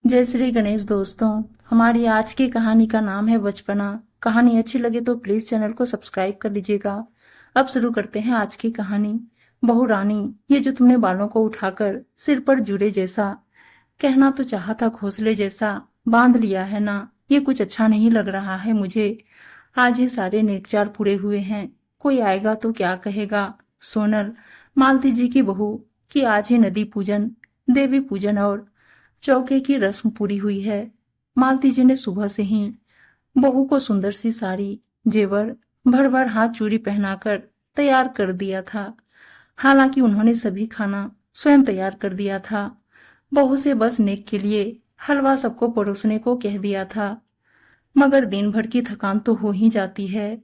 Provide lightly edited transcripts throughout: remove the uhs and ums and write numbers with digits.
जय श्री गणेश दोस्तों। हमारी आज की कहानी का नाम है बचपना। कहानी अच्छी लगे तो प्लीज चैनल को सब्सक्राइब कर लीजिएगा। अब शुरू करते हैं आज की कहानी। बहू रानी, ये जो तुमने बालों को उठाकर सिर पर जुड़े जैसा, कहना तो चाहा था घोंसले जैसा, बांध लिया है ना, ये कुछ अच्छा नहीं लग रहा है मुझे। आज ये सारे नेकचार पूरे हुए हैं, कोई आएगा तो क्या कहेगा। सोनल, मालती जी की बहू, कि आज ही नदी पूजन, देवी पूजन और चौके की रस्म पूरी हुई है। मालती जी ने सुबह से ही बहू को सुंदर सी साड़ी, जेवर, भर भर हाथ चूड़ी पहनाकर तैयार कर दिया था। हालांकि उन्होंने सभी खाना स्वयं तैयार कर दिया था। बहू से बस नेक के लिए हलवा सबको परोसने को कह दिया था। मगर दिन भर की थकान तो हो ही जाती है।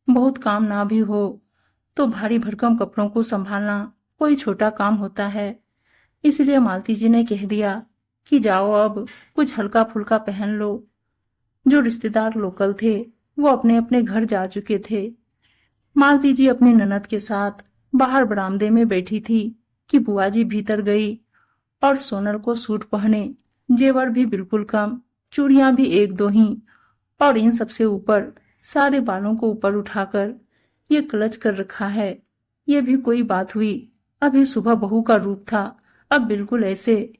बहुत काम ना भी हो तो भारी भरकम कपड़ों को संभालना कोई छोटा काम होता है। इसलिए मालती जी ने कह दिया कि जाओ, अब कुछ हल्का फुल्का पहन लो। जो रिश्तेदार लोकल थे वो अपने अपने घर जा चुके थे। मालती जी अपनी ननद के साथ बाहर बरामदे में बैठी थी कि बुआ जी भीतर गई और सोनल को सूट पहने, जेवर भी बिल्कुल कम, चूड़ियां भी एक दो ही, और इन सबसे ऊपर सारे बालों को ऊपर उठाकर ये क्लच कर रखा है। ये भी कोई बात हुई। अभी सुबह बहू का रूप था, अब बिल्कुल ऐसे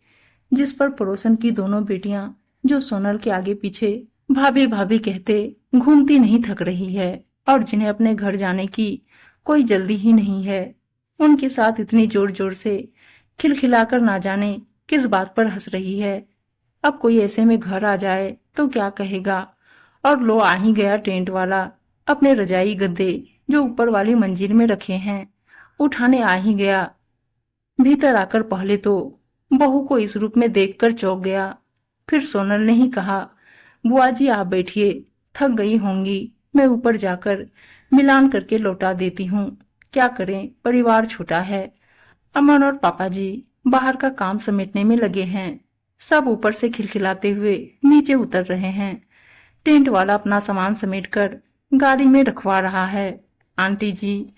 जिस पर पड़ोसन की दोनों बेटियां, जो सोनल के आगे पीछे भाभी भाभी कहते घूमती नहीं थक रही है, और जिन्हें अपने घर जाने की कोई जल्दी ही नहीं है, उनके साथ इतनी जोर जोर से खिलखिलाकर ना जाने किस बात पर हंस रही है। अब कोई ऐसे में घर आ जाए तो क्या कहेगा। और लो आ ही गया टेंट वाला, अपने रजाई गद्दे जो ऊपर वाली मंजिल में रखे हैं उठाने आ ही गया। भीतर आकर पहले तो बहू को इस रूप में देखकर चौंक गया। फिर सोनल ने ही कहा, बुआ जी आप बैठिए, थक गई होंगी, मैं ऊपर जाकर मिलान करके लौटा देती हूँ। क्या करें, परिवार छोटा है। अमन और पापा जी बाहर का काम समेटने में लगे हैं। सब ऊपर से खिलखिलाते हुए नीचे उतर रहे हैं। टेंट वाला अपना सामान समेटकर गाड़ी में रखवा रहा है। आंटी जी,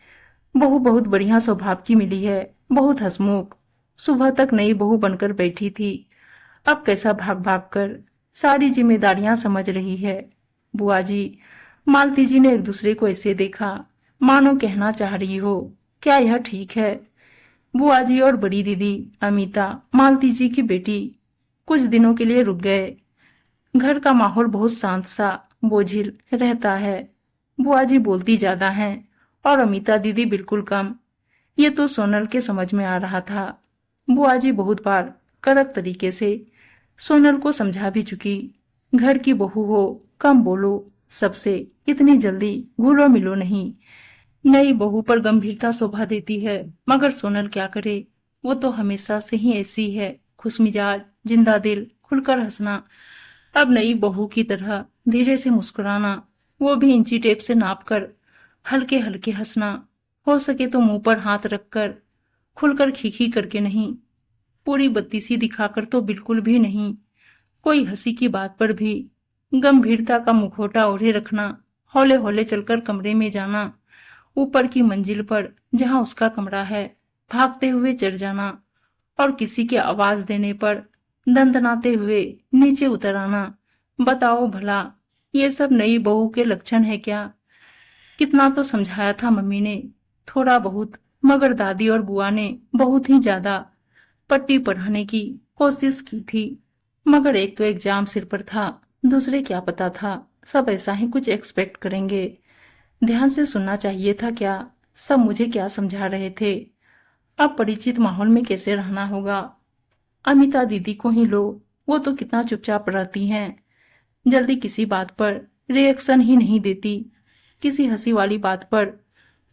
बहू बहुत बढ़िया स्वभाव की मिली है, बहुत हंसमुख। सुबह तक नई बहू बनकर बैठी थी, अब कैसा भाग भाग कर सारी जिम्मेदारियां समझ रही है। बुआ जी, मालती जी ने एक दूसरे को ऐसे देखा मानो कहना चाह रही हो, क्या यह ठीक है। बुआ जी और बड़ी दीदी अमीता, मालती जी की बेटी, कुछ दिनों के लिए रुक गए। घर का माहौल बहुत शांत सा बोझिल रहता है। बुआ जी बोलती ज्यादा हैं और अमीता दीदी बिल्कुल कम। ये तो सोनल के समझ में आ रहा था। बुआ जी बहुत बार कड़क तरीके से सोनल को समझा भी चुकी। घर की बहू हो, कम बोलो, सबसे इतनी जल्दी घुलो मिलो नहीं। नई बहू पर गंभीरता शोभा देती है, मगर सोनल क्या करे, वो तो हमेशा से ही ऐसी है, खुशमिजाज, जिंदा दिल, खुलकर हंसना। अब नई बहू की तरह धीरे से मुस्कुराना, वो भी इंची टेप से नापकर हल्के हल्के हंसना, हो सके तो मुंह पर हाथ रखकर, खुलकर खीखी करके नहीं, पूरी बत्ती सी दिखाकर तो बिल्कुल भी नहीं। कोई हंसी की बात पर भी गंभीरता का मुखौटा ओढ़े रखना, हौले हौले चलकर कमरे में जाना, ऊपर की मंजिल पर जहां उसका कमरा है भागते हुए चढ़ जाना, और किसी के आवाज देने पर दंदनाते हुए नीचे उतर आना। बताओ भला, ये सब नई बहू के लक्षण है क्या। कितना तो समझाया था मम्मी ने, थोड़ा बहुत, मगर दादी और बुआ ने बहुत ही ज्यादा पट्टी पढ़ाने की कोशिश की थी। मगर एक तो एग्जाम सिर पर था, दूसरे क्या पता था सब ऐसा ही कुछ एक्सपेक्ट करेंगे। ध्यान से सुनना चाहिए था क्या, सब मुझे क्या समझा रहे थे। अब परिचित माहौल में कैसे रहना होगा। अमिता दीदी को ही लो, वो तो कितना चुपचाप रहती हैं, जल्दी किसी बात पर रिएक्शन ही नहीं देती। किसी हंसी वाली बात पर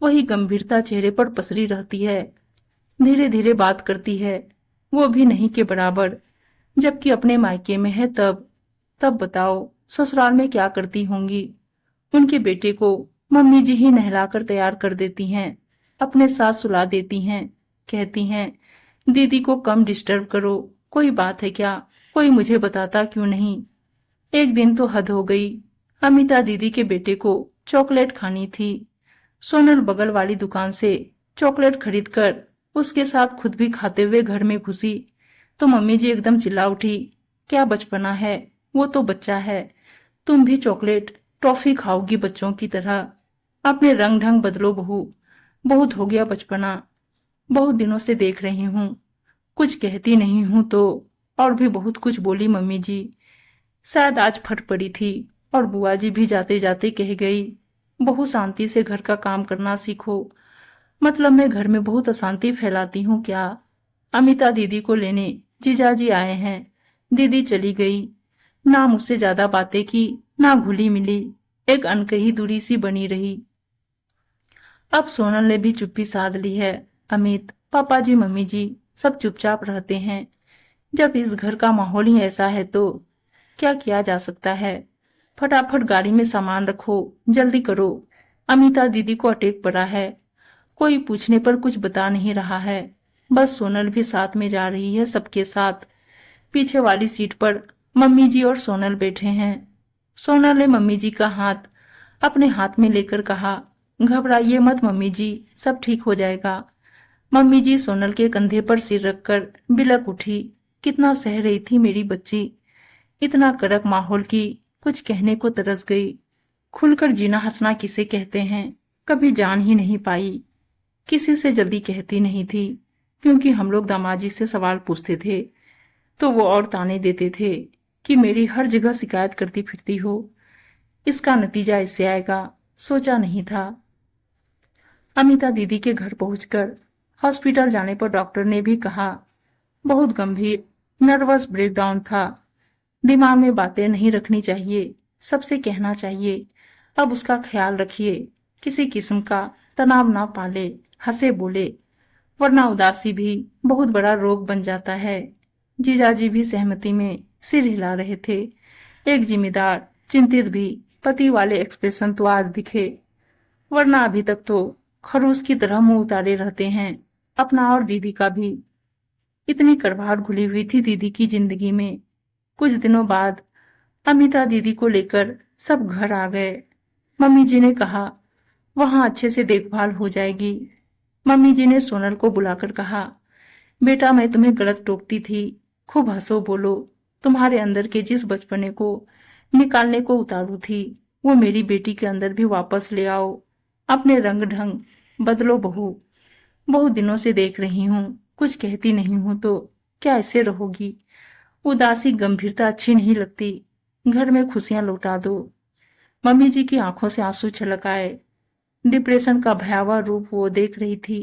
वही गंभीरता चेहरे पर पसरी रहती है। धीरे धीरे बात करती है, वो भी नहीं के बराबर। जबकि अपने मायके में है तब तब बताओ ससुराल में क्या करती होंगी। उनके बेटे को मम्मी जी ही नहलाकर तैयार कर देती हैं, अपने साथ सुला देती हैं, कहती हैं दीदी को कम डिस्टर्ब करो, कोई बात है क्या, कोई मुझे बताता क्यों नहीं। एक दिन तो हद हो गई। अमिता दीदी के बेटे को चॉकलेट खानी थी। सोनल बगल वाली दुकान से चॉकलेट खरीदकर उसके साथ खुद भी खाते हुए घर में घुसी तो मम्मी जी एकदम चिल्ला उठी, क्या बचपना है, वो तो बच्चा है। तुम भी चॉकलेट टॉफी खाओगी बच्चों की तरह। अपने रंग ढंग बदलो बहू, बहुत हो गया बचपना। बहुत दिनों से देख रही हूँ, कुछ कहती नहीं हूँ तो। और भी बहुत कुछ बोली मम्मी जी। शायद आज फट पड़ी थी और बुआ जी भी जाते जाते कह गई, बहू शांति से घर का काम करना सीखो। मतलब मैं घर में बहुत अशांति फैलाती हूँ क्या? अमिता दीदी को लेने जीजाजी आए हैं। दीदी चली गई, ना मुझसे ज्यादा बातें की, ना घुली मिली। एक अनकही दूरी सी बनी रही। अब सोनल ने भी चुप्पी साध ली है। अमित, पापा जी, मम्मी जी सब चुपचाप रहते हैं। जब इस घर का माहौल ही ऐसा है तो क्या किया जा सकता है? फटाफट गाड़ी में सामान रखो, जल्दी करो। अमिता दीदी को अटैक पड़ा है। कोई पूछने पर कुछ बता नहीं रहा है। बस सोनल भी साथ में जा रही है सबके साथ। पीछे वाली सीट पर मम्मी जी और सोनल बैठे हैं। सोनल ने मम्मी जी का हाथ अपने हाथ में लेकर कहा, घबराइए मत मम्मी जी, सब ठीक हो जाएगा। मम्मी जी सोनल के कंधे पर सिर रखकर बिलक उठी। कितना सह रही थी मेरी बच्ची। इतना कड़क माहौल की कुछ कहने को तरस गई। खुलकर जीना हंसना किसे कहते हैं, कभी जान ही नहीं पाई। किसी से जल्दी कहती नहीं थी, क्योंकि हम लोग दामाजी से सवाल पूछते थे तो वो और ताने देते थे कि मेरी हर जगह शिकायत करती फिरती हो। इसका नतीजा इससे आएगा, सोचा नहीं था। अमिता दीदी के घर पहुंचकर हॉस्पिटल जाने पर डॉक्टर ने भी कहा, बहुत गंभीर नर्वस ब्रेकडाउन था। दिमाग में बातें नहीं रखनी चाहिए, सबसे कहना चाहिए। अब उसका ख्याल रखिए, किसी किस्म का तनाव ना पाले, हंसे बोले, वरना उदासी भी बहुत बड़ा रोग बन जाता है। जीजाजी भी सहमति में सिर हिला रहे थे। एक जिम्मेदार, चिंतित भी पति वाले एक्सप्रेशन तो आज दिखे, वरना अभी तक तो खरूस की तरह मुंह उतारे रहते हैं, अपना और दीदी का भी। इतनी कड़वाहट घुली हुई थी दीदी की जिंदगी में। कुछ दिनों बाद अमिता दीदी को लेकर सब घर आ गए। मम्मी जी ने कहा, वहां अच्छे से देखभाल हो जाएगी। मम्मी जी ने सोनल को बुलाकर कहा, बेटा मैं तुम्हें गलत टोकती थी, खूब हंसो बोलो। तुम्हारे अंदर के जिस बचपने को निकालने को उतारू थी, वो मेरी बेटी के अंदर भी वापस ले आओ। अपने रंग ढंग बदलो बहू। बहुत दिनों से देख रही हूँ, कुछ कहती नहीं हूँ तो क्या ऐसे रहोगी? उदासी गंभीरता अच्छी नहीं लगती। घर में खुशियां लौटा दो। मम्मी जी की आंखों से आंसू छलक आए। डिप्रेशन का भयावह रूप वो देख रही थी।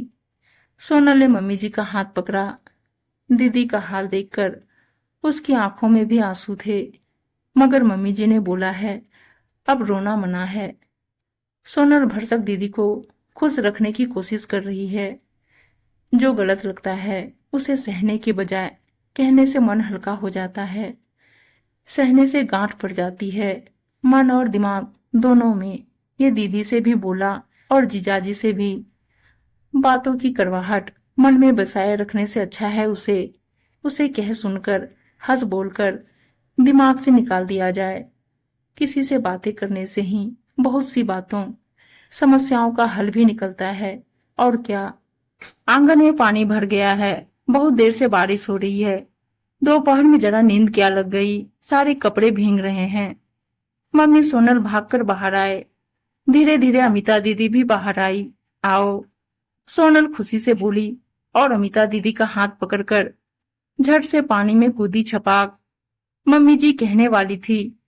सोनल ने मम्मी जी का हाथ पकड़ा। दीदी का हाल देखकर उसकी आंखों में भी आंसू थे। मगर मम्मी जी ने बोला है, अब रोना मना है। सोनल भरसक दीदी को खुश रखने की कोशिश कर रही है। जो गलत लगता है उसे सहने के बजाय कहने से मन हल्का हो जाता है। सहने से गांठ पड़ जाती है, मन और दिमाग दोनों में। ये दीदी से भी बोला और जीजाजी से भी। बातों की करवाहट मन में बसाए रखने से अच्छा है उसे कह सुनकर, हंस बोलकर दिमाग से निकाल दिया जाए। किसी से बातें करने से ही बहुत सी बातों, समस्याओं का हल भी निकलता है। और क्या। आंगन में पानी भर गया है। बहुत देर से बारिश हो रही है। दोपहर में जरा नींद क्या लग गई, सारे कपड़े भीग रहे हैं। मम्मी सोनल भागकर बाहर आए। धीरे धीरे अमिता दीदी भी बाहर आई। आओ, सोनल खुशी से बोली और अमिता दीदी का हाथ पकड़कर झट से पानी में कूदी छपाक। मम्मी जी कहने वाली थी,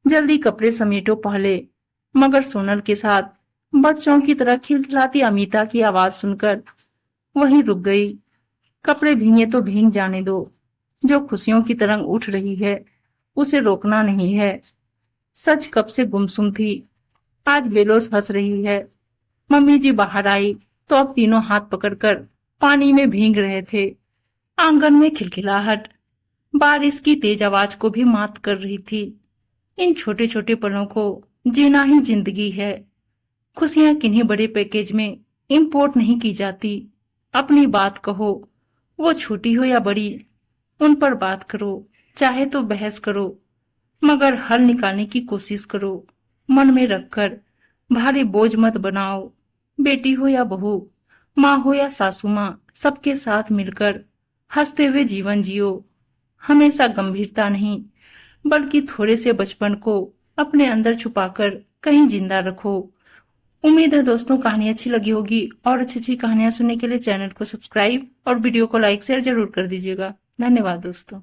जल्दी कपड़े समेटो पहले, मगर सोनल के साथ बच्चों की तरह खिलखिलाती अमिता की आवाज सुनकर वहीं रुक गई। कपड़े भीगे तो भीग जाने दो। जो खुशियों की तरंग उठ रही है उसे रोकना नहीं है। सच कब से गुमसुम थी, आज बेलोस हंस रही है। मम्मी जी बाहर आई तो अब तीनों हाथ पकड़कर पानी में भीग रहे थे। आंगन में खिलखिलाहट बारिश की तेज आवाज को भी मात कर रही थी। इन छोटे छोटे पलों को जीना ही जिंदगी है। खुशियां किन्हीं बड़े पैकेज में इंपोर्ट नहीं की जाती। अपनी बात कहो, वो छोटी हो या बड़ी, उन पर बात करो। चाहे तो बहस करो, मगर हल निकालने की कोशिश करो। मन में रखकर भारी बोझ मत बनाओ। बेटी हो या बहू, माँ हो या सासू माँ, सबके साथ मिलकर हंसते हुए जीवन जियो। हमेशा गंभीरता नहीं, बल्कि थोड़े से बचपन को अपने अंदर छुपाकर कहीं जिंदा रखो। उम्मीद है दोस्तों कहानी अच्छी लगी होगी, और अच्छी अच्छी कहानियां सुनने के लिए चैनल को सब्सक्राइब और वीडियो को लाइक शेयर जरूर कर दीजिएगा। धन्यवाद दोस्तों।